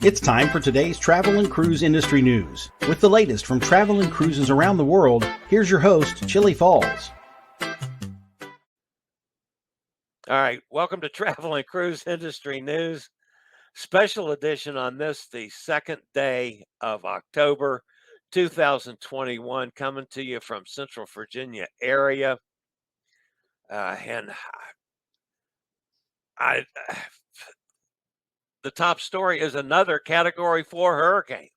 It's time for today's travel and cruise industry news. With the latest from travel and cruises around the world, here's your host, Chillie Falls. All right, welcome to Travel and Cruise Industry News. Special edition on this, the second day of October 2021, coming to you from Central Virginia area. The top story is another Category 4 hurricane.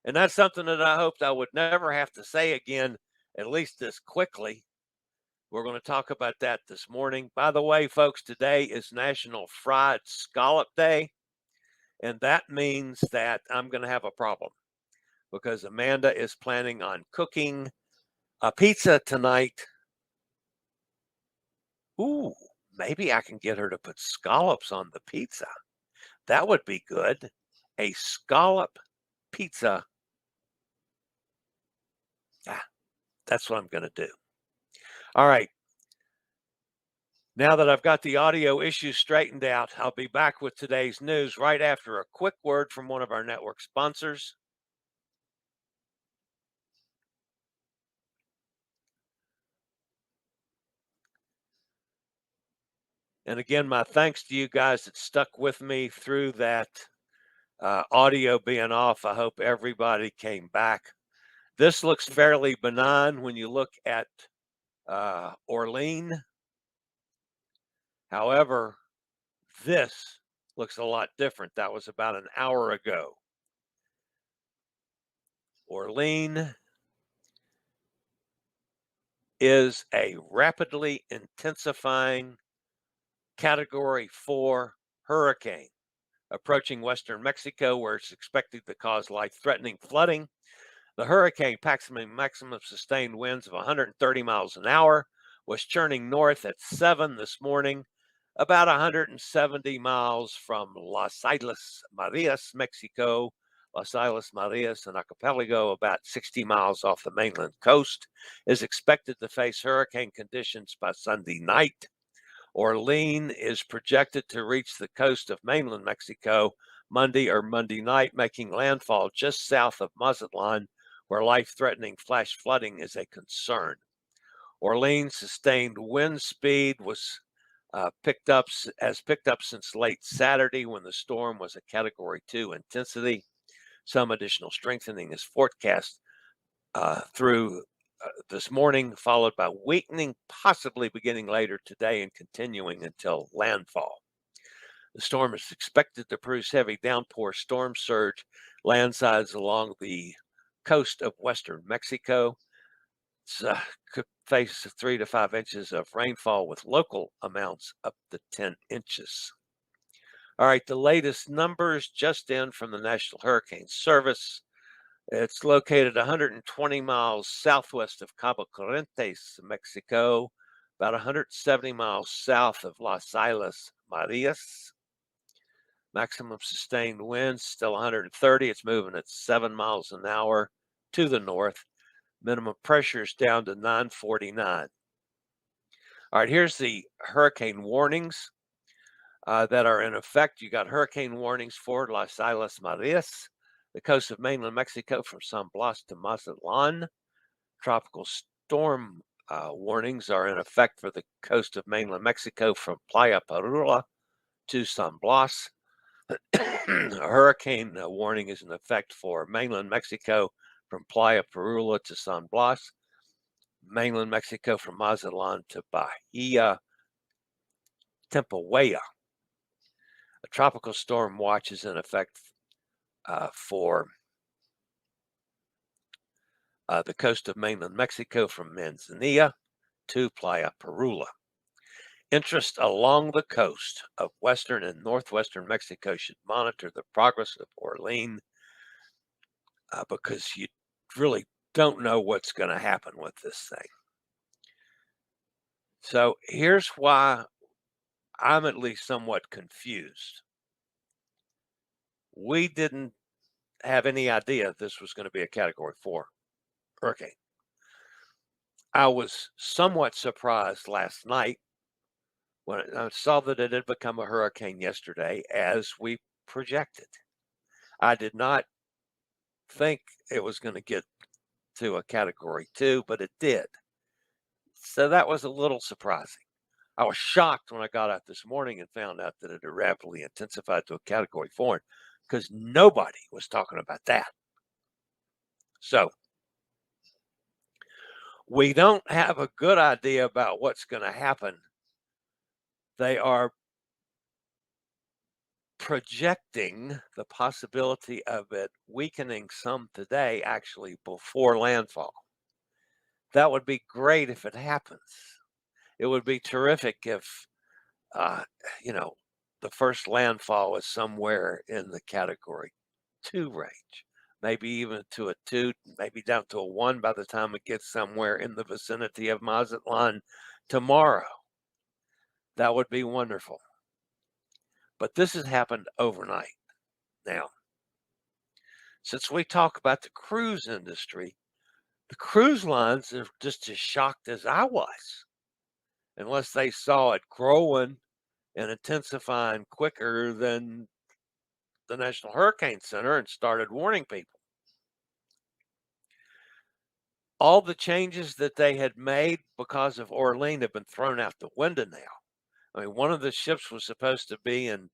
And that's something that I hoped I would never have to say again, at least this quickly. We're going to talk about that this morning. By the way, folks, today is National Fried Scallop Day. And that means that I'm going to have a problem because Amanda is planning on cooking a pizza tonight. Ooh, maybe I can get her to put scallops on the pizza. That would be good. A scallop pizza. That's what I'm going to do. All right. Now that I've got the audio issues straightened out, I'll be back with today's news right after a quick word from one of our network sponsors. And again, my thanks to you guys that stuck with me through that audio being off. I hope everybody came back. This looks fairly benign when you look at Orlene. However, this looks a lot different. That was about an hour ago. Orlene is a rapidly intensifying Category 4 hurricane approaching western Mexico, where it's expected to cause life-threatening flooding. The hurricane packs maximum sustained winds of 130 miles an hour, was churning north at 7 this morning, about 170 miles from Las Islas Marias, Mexico. Las Islas Marias, an archipelago about 60 miles off the mainland coast, is expected to face hurricane conditions by Sunday night. Orlene is projected to reach the coast of mainland Mexico Monday or Monday night, making landfall just south of Mazatlan, where life-threatening flash flooding is a concern. Orlene's sustained wind speed was picked up since late Saturday when the storm was a Category 2 intensity. Some additional strengthening is forecast through this morning, followed by weakening, possibly beginning later today and continuing until landfall. The storm is expected to produce heavy downpour storm surge landslides along the coast of western Mexico. Could face 3 to 5 inches of rainfall with local amounts up to 10 inches. All right, the latest numbers just in from the National Hurricane Service. It's located 120 miles southwest of Cabo Corrientes, Mexico, about 170 miles south of Las Islas Marias. Maximum sustained winds still 130. It's moving at 7 miles an hour to the north. Minimum pressure is down to 949. All right, here's the hurricane warnings that are in effect. You got hurricane warnings for Las Islas Marias, the coast of mainland Mexico from San Blas to Mazatlan. Tropical storm warnings are in effect for the coast of mainland Mexico from Playa Parula to San Blas. A hurricane warning is in effect for mainland Mexico from Playa Parula to San Blas. Mainland Mexico from Mazatlan to Bahia Tempohuella. A tropical storm watch is in effect for the coast of mainland Mexico from Manzanilla to Playa Parula. Interest along the coast of western and northwestern Mexico should monitor the progress of Orlene because you really don't know what's going to happen with this thing. So here's why I'm at least somewhat confused. We didn't have any idea this was going to be a Category 4 hurricane. I was somewhat surprised last night when I saw that it had become a hurricane yesterday, as we projected. I did not think it was going to get to a Category 2, but it did. So that was a little surprising. I was shocked when I got out this morning and found out that it had rapidly intensified to a Category 4 because nobody was talking about that. So we don't have a good idea about what's going to happen. They are projecting the possibility of it weakening some today, actually before landfall. That would be great if it happens. It would be terrific if, uh, you know, the first landfall is somewhere in the Category 2 range, maybe even to a 2, maybe down to a 1 by the time it gets somewhere in the vicinity of Mazatlan tomorrow. That would be wonderful. But this has happened overnight. Now, since we talk about the cruise industry, the cruise lines are just as shocked as I was, unless they saw it growing and intensifying quicker than the National Hurricane Center and started warning people. All the changes that they had made because of Orlene have been thrown out the window now. I mean, one of the ships was supposed to be in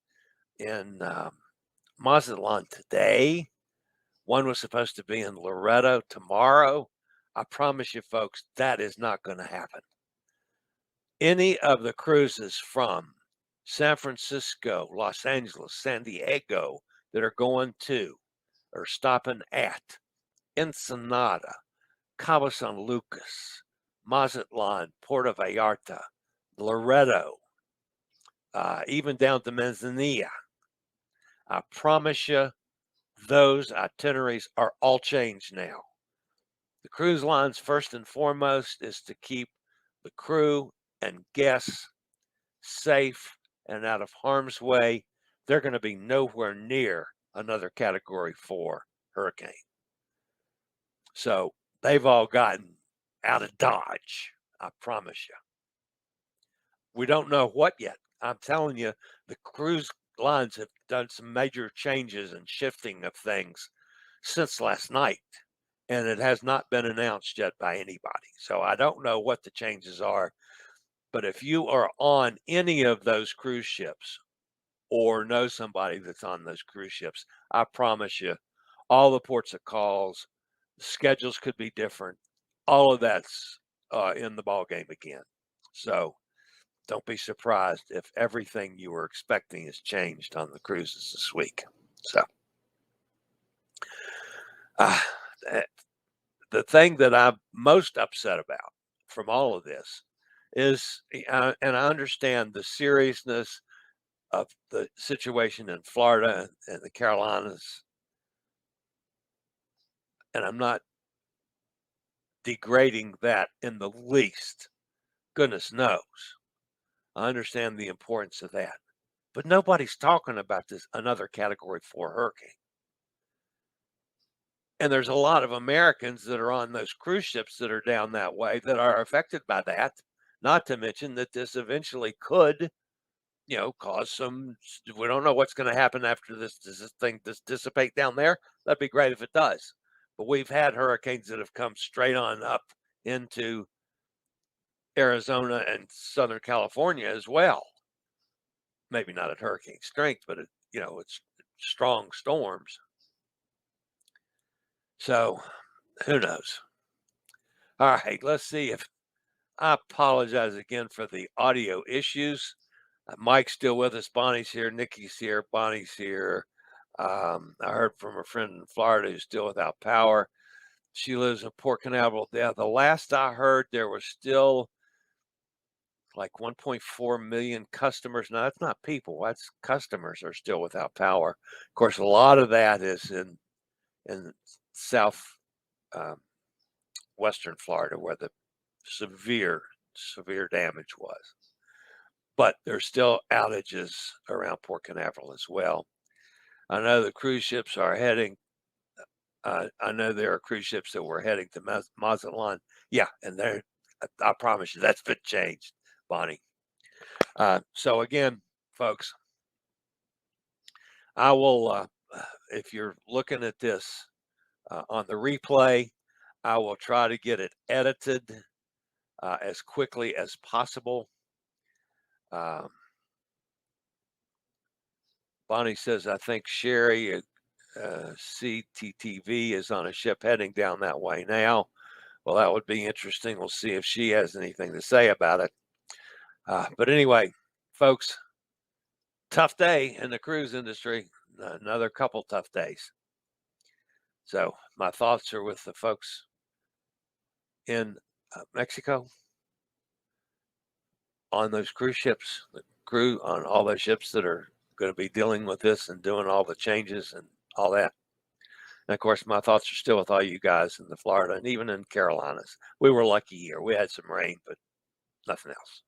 Mazatlan today. One was supposed to be in Loretto tomorrow. I promise you, folks, that is not going to happen. Any of the cruises from San Francisco, Los Angeles, San Diego that are going to or stopping at Ensenada, Cabo San Lucas, Mazatlan, Puerto Vallarta, Loretto, even down to Manzanilla. I promise you, those itineraries are all changed now. The cruise lines, first and foremost, is to keep the crew and guests safe and out of harm's way. They're going to be nowhere near another Category 4 hurricane. So they've all gotten out of Dodge, I promise you. We don't know what yet. I'm telling you, the cruise lines have done some major changes and shifting of things since last night, and it has not been announced yet by anybody. So I don't know what the changes are. But if you are on any of those cruise ships or know somebody that's on those cruise ships, I promise you, all the ports of calls, schedules could be different. All of that's in the ball game again. So don't be surprised if everything you were expecting is changed on the cruises this week. So the thing that I'm most upset about from all of this is, and I understand the seriousness of the situation in Florida and the Carolinas, and I'm not degrading that in the least. Goodness knows. I understand the importance of that. But nobody's talking about this another Category 4 hurricane. And there's a lot of Americans that are on those cruise ships that are down that way that are affected by that. Not to mention that this eventually could, cause some. We don't know what's going to happen after this. Does this thing dissipate down there? That'd be great if it does. But we've had hurricanes that have come straight on up into Arizona and Southern California as well. Maybe not at hurricane strength, but it's strong storms. So who knows? All right, let's see if I apologize again for the audio issues. Mike's still with us. Bonnie's here. Nikki's here. Bonnie's here. I heard from a friend in Florida who's still without power. She lives in Port Canaveral. Yeah, the last I heard, there was still like 1.4 million customers. Now, that's not people. That's customers are still without power. Of course, a lot of that is in south western Florida where the severe damage was. But there's still outages around Port Canaveral as well. I know the cruise ships are heading. I know there are cruise ships that were heading to Mazatlan. Yeah, and I promise you, that's been changed, Bonnie. So again, folks, I will if you're looking at this on the replay, I will try to get it edited as quickly as possible. Bonnie says, I think Sherry CTTV is on a ship heading down that way now. Well, that would be interesting. We'll see if she has anything to say about it. But anyway, folks, tough day in the cruise industry. Another couple tough days. So my thoughts are with the folks in Mexico on those cruise ships, the crew on all those ships that are going to be dealing with this and doing all the changes and all that. And of course, my thoughts are still with all you guys in the Florida and even in Carolinas. We were lucky here. We had some rain, but nothing else.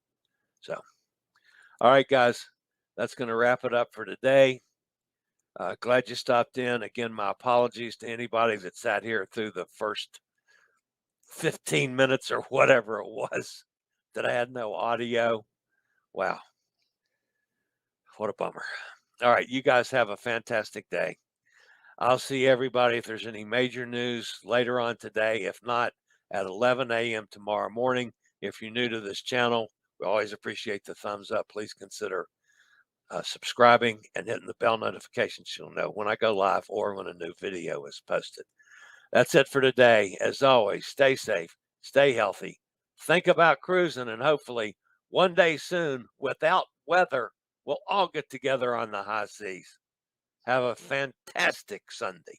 So, all right, guys, that's going to wrap it up for today. Glad you stopped in. Again, my apologies to anybody that sat here through the first 15 minutes or whatever it was that I had no audio. Wow. What a bummer. All right, you guys have a fantastic day. I'll see everybody if there's any major news later on today. If not, at 11 a.m. tomorrow morning. If you're new to this channel, we always appreciate the thumbs up. Please consider subscribing and hitting the bell notifications so you'll know when I go live or when a new video is posted. That's it for today. As always, stay safe, stay healthy, think about cruising, and hopefully one day soon, without weather, we'll all get together on the high seas. Have a fantastic Sunday.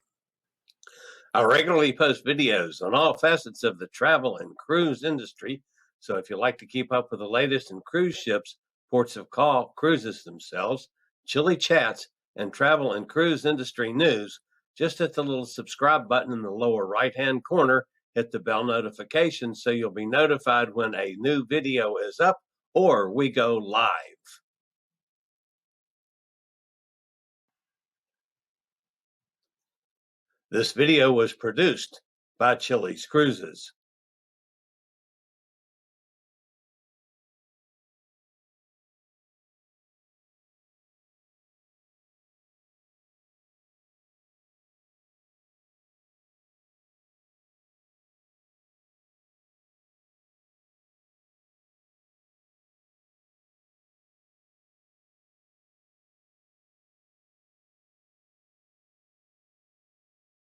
I regularly post videos on all facets of the travel and cruise industry. So if you'd like to keep up with the latest in cruise ships, ports of call, cruises themselves, Chillie chats, and travel and cruise industry news, just hit the little subscribe button in the lower right-hand corner, hit the bell notification so you'll be notified when a new video is up or we go live. This video was produced by Chillie's Cruises.